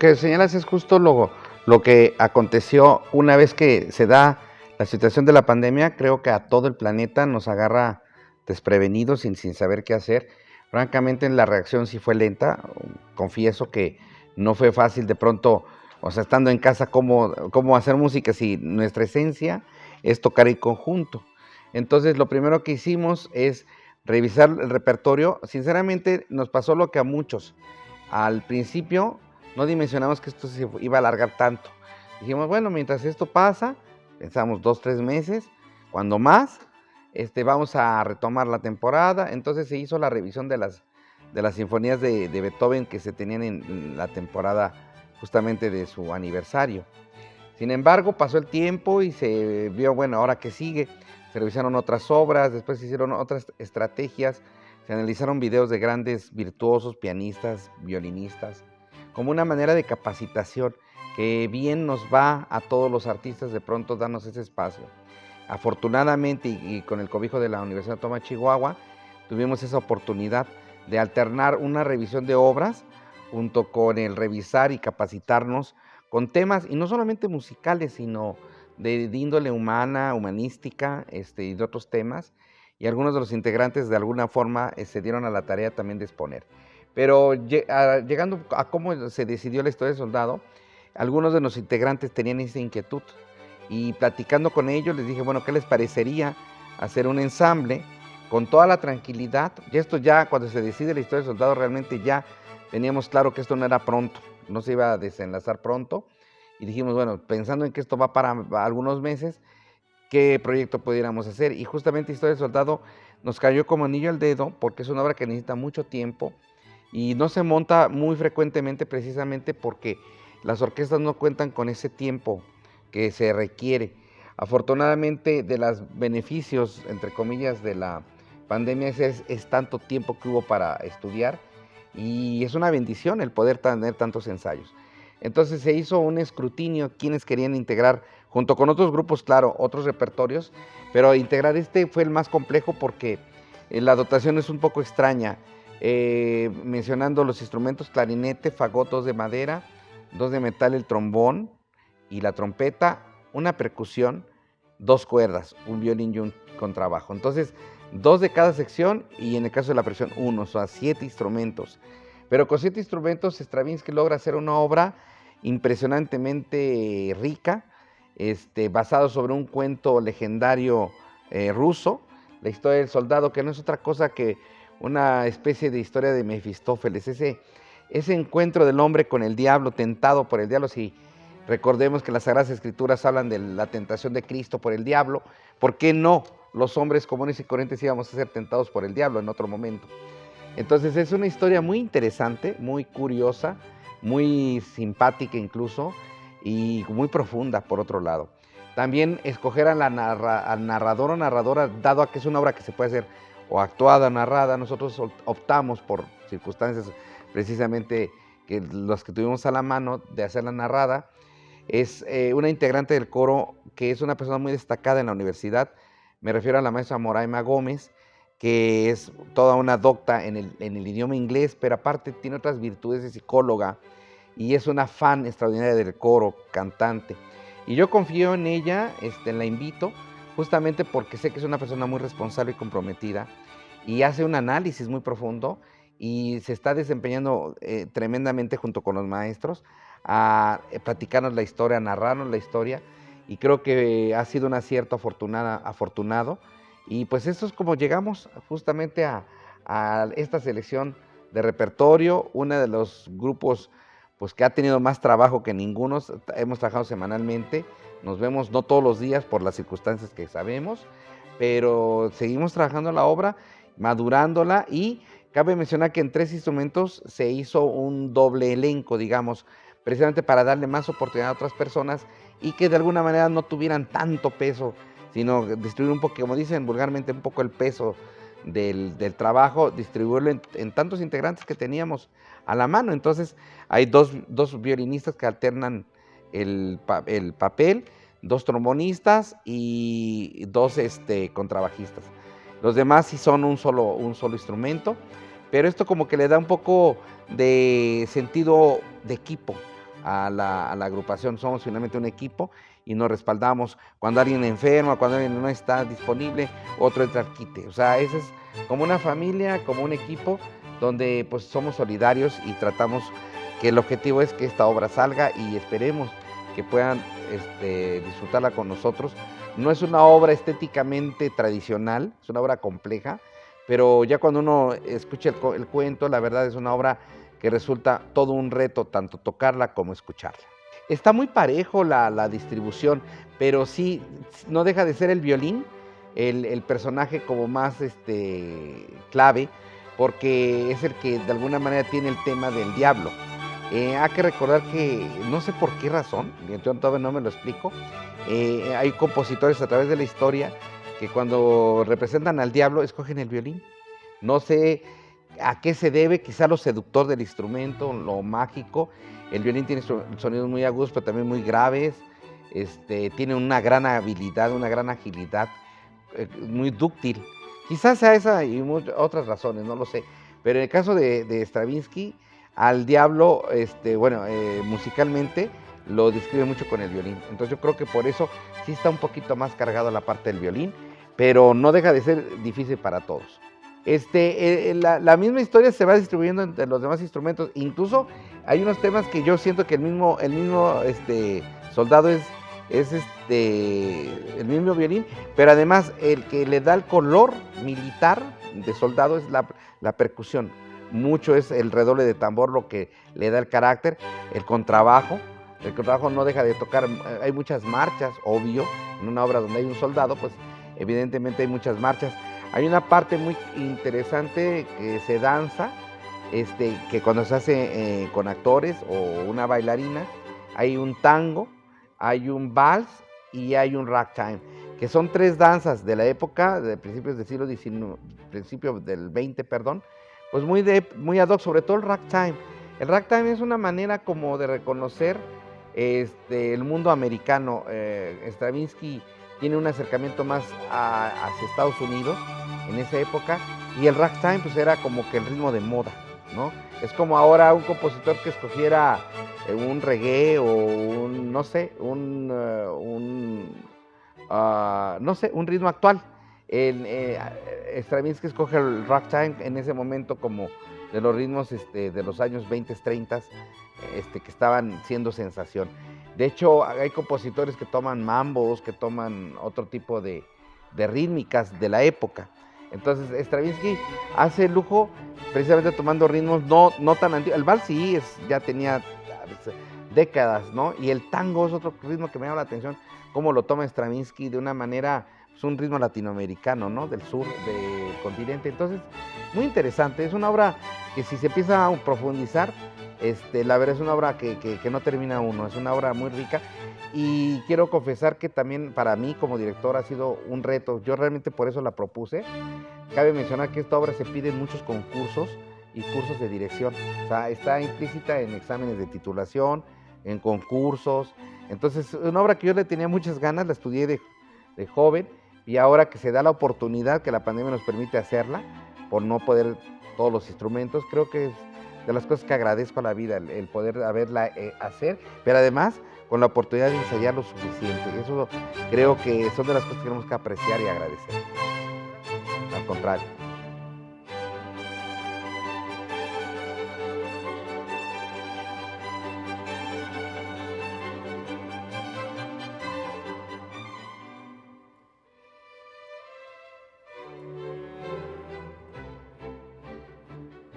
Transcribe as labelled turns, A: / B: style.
A: que señalas es justo lo que aconteció una vez que se da la situación de la pandemia. Creo que a todo el planeta nos agarra desprevenidos sin saber qué hacer. Francamente, la reacción sí fue lenta. Confieso que no fue fácil de pronto, o sea, estando en casa, cómo hacer música si nuestra esencia es tocar en conjunto. Entonces, lo primero que hicimos es revisar el repertorio. Sinceramente, nos pasó lo que a muchos. Al principio no dimensionamos que esto se iba a alargar tanto. Dijimos, bueno, mientras esto pasa, pensamos 2, 3 meses, cuando más, vamos a retomar la temporada. Entonces se hizo la revisión de las sinfonías de Beethoven que se tenían en la temporada justamente de su aniversario. Sin embargo, pasó el tiempo y se vio, bueno, ahora qué sigue. Se revisaron otras obras, después se hicieron otras estrategias, se analizaron videos de grandes virtuosos, pianistas, violinistas, como una manera de capacitación que bien nos va a todos los artistas de pronto darnos ese espacio. Afortunadamente, y con el cobijo de la Universidad Autónoma de Chihuahua, tuvimos esa oportunidad de alternar una revisión de obras junto con el revisar y capacitarnos con temas, y no solamente musicales, sino de índole humana, humanística, y de otros temas, y algunos de los integrantes de alguna forma se dieron a la tarea también de exponer. Pero llegando a cómo se decidió la historia del soldado, algunos de los integrantes tenían esa inquietud, y platicando con ellos les dije, bueno, ¿qué les parecería hacer un ensamble con toda la tranquilidad? Y esto ya, cuando se decide la historia del soldado, realmente ya teníamos claro que esto no era pronto, no se iba a desenlazar pronto, y dijimos, bueno, pensando en que esto va para algunos meses, ¿qué proyecto pudiéramos hacer? Y justamente Historia del Soldado nos cayó como anillo al dedo, porque es una obra que necesita mucho tiempo y no se monta muy frecuentemente, precisamente porque las orquestas no cuentan con ese tiempo que se requiere. Afortunadamente, de los beneficios, entre comillas, de la pandemia es tanto tiempo que hubo para estudiar, y es una bendición el poder tener tantos ensayos. Entonces se hizo un escrutinio, quienes querían integrar, junto con otros grupos, claro, otros repertorios, pero integrar fue el más complejo porque la dotación es un poco extraña, mencionando los instrumentos: clarinete, fagot, 2 de madera, 2 de metal, el trombón y la trompeta, una percusión, 2 cuerdas, un violín y un contrabajo. Entonces, 2 de cada sección, y en el caso de la percusión 1, o sea, 7 instrumentos. Pero con 7 instrumentos Stravinsky logra hacer una obra impresionantemente rica, basado sobre un cuento legendario ruso, la historia del soldado, que no es otra cosa que una especie de historia de Mefistófeles, ese encuentro del hombre con el diablo, tentado por el diablo. Si recordemos que las Sagradas Escrituras hablan de la tentación de Cristo por el diablo, ¿por qué no los hombres comunes y corrientes íbamos a ser tentados por el diablo en otro momento? Entonces es una historia muy interesante, muy curiosa, muy simpática incluso, y muy profunda por otro lado. También escoger al narrador o narradora, dado a que es una obra que se puede hacer o actuada o narrada, nosotros optamos por circunstancias precisamente que los que tuvimos a la mano de hacerla narrada. Es una integrante del coro que es una persona muy destacada en la universidad. Me refiero a la maestra Moraima Gómez, que es toda una docta en el idioma inglés, pero aparte tiene otras virtudes de psicóloga y es una fan extraordinaria del coro, cantante. Y yo confío en ella, la invito, justamente porque sé que es una persona muy responsable y comprometida, y hace un análisis muy profundo y se está desempeñando tremendamente junto con los maestros a platicarnos la historia, a narrarnos la historia, y creo que ha sido un acierto afortunado. Y pues eso es como llegamos justamente a esta selección de repertorio, uno de los grupos pues que ha tenido más trabajo que ninguno. Hemos trabajado semanalmente, nos vemos no todos los días por las circunstancias que sabemos, pero seguimos trabajando la obra, madurándola, y cabe mencionar que en 3 instrumentos se hizo un doble elenco, digamos, precisamente para darle más oportunidad a otras personas y que de alguna manera no tuvieran tanto peso, sino distribuir un poco, como dicen vulgarmente, un poco el peso del trabajo, distribuirlo en tantos integrantes que teníamos a la mano. Entonces hay dos violinistas que alternan el papel, 2 trombonistas y 2 contrabajistas. Los demás sí son un solo instrumento, pero esto como que le da un poco de sentido de equipo, a la agrupación, somos finalmente un equipo y nos respaldamos. Cuando alguien enferma, cuando alguien no está disponible, otro entra al quite. O sea, ese es como una familia, como un equipo, donde pues somos solidarios y tratamos que el objetivo es que esta obra salga y esperemos que puedan disfrutarla con nosotros. No es una obra estéticamente tradicional, es una obra compleja, pero ya cuando uno escucha el cuento, la verdad es una obra que resulta todo un reto, tanto tocarla como escucharla. Está muy parejo la distribución, pero sí, no deja de ser el violín el personaje como más clave, porque es el que de alguna manera tiene el tema del diablo. Hay que recordar que, no sé por qué razón, yo todavía no me lo explico, hay compositores a través de la historia que cuando representan al diablo escogen el violín. No sé a qué se debe, quizá lo seductor del instrumento, lo mágico. El violín tiene sonidos muy agudos, pero también muy graves. Tiene una gran habilidad, una gran agilidad, muy dúctil. Quizás sea esa y otras razones, no lo sé. Pero en el caso de Stravinsky, al diablo, musicalmente, lo describe mucho con el violín. Entonces yo creo que por eso sí está un poquito más cargado la parte del violín, pero no deja de ser difícil para todos. La misma historia se va distribuyendo entre los demás instrumentos. Incluso hay unos temas que yo siento que el mismo soldado es el mismo violín, pero además el que le da el color militar de soldado es la percusión. Mucho es el redoble de tambor lo que le da el carácter, el contrabajo. El contrabajo no deja de tocar, hay muchas marchas, obvio, en una obra donde hay un soldado, pues evidentemente hay muchas marchas. Hay una parte muy interesante que se danza, que cuando se hace con actores o una bailarina, hay un tango, hay un vals y hay un ragtime, que son tres danzas de la época, de principios del siglo XIX, principios del XX, perdón, pues muy ad hoc, sobre todo el ragtime. El ragtime es una manera como de reconocer el mundo americano. Stravinsky tiene un acercamiento más hacia Estados Unidos en esa época, y el ragtime pues era como que el ritmo de moda, ¿no? Es como ahora un compositor que escogiera un reggae o un, no sé, no sé, un ritmo actual. Stravinsky escoge el ragtime en ese momento como de los ritmos de los años 20, 30, que estaban siendo sensación. De hecho, hay compositores que toman mambos, que toman otro tipo de rítmicas de la época. Entonces, Stravinsky hace lujo precisamente tomando ritmos no tan antiguos. El vals sí ya tenía décadas, ¿no? Y el tango es otro ritmo que me llama la atención, cómo lo toma Stravinsky de una manera, es un ritmo latinoamericano, ¿no? Del sur del continente. Entonces, muy interesante. Es una obra que si se empieza a profundizar, la verdad es una obra que no termina uno, es una obra muy rica. Y quiero confesar que también para mí como director ha sido un reto. Yo realmente por eso la propuse. Cabe mencionar que esta obra se pide en muchos concursos y cursos de dirección. O sea, está implícita en exámenes de titulación, en concursos. Entonces, una obra que yo le tenía muchas ganas, la estudié de joven, y ahora que se da la oportunidad, que la pandemia nos permite hacerla, por no poder todos los instrumentos, creo que es de las cosas que agradezco a la vida, el poder haberla hacer, pero además con la oportunidad de ensayar lo suficiente. Eso creo que son de las cosas que tenemos que apreciar y agradecer. Al contrario.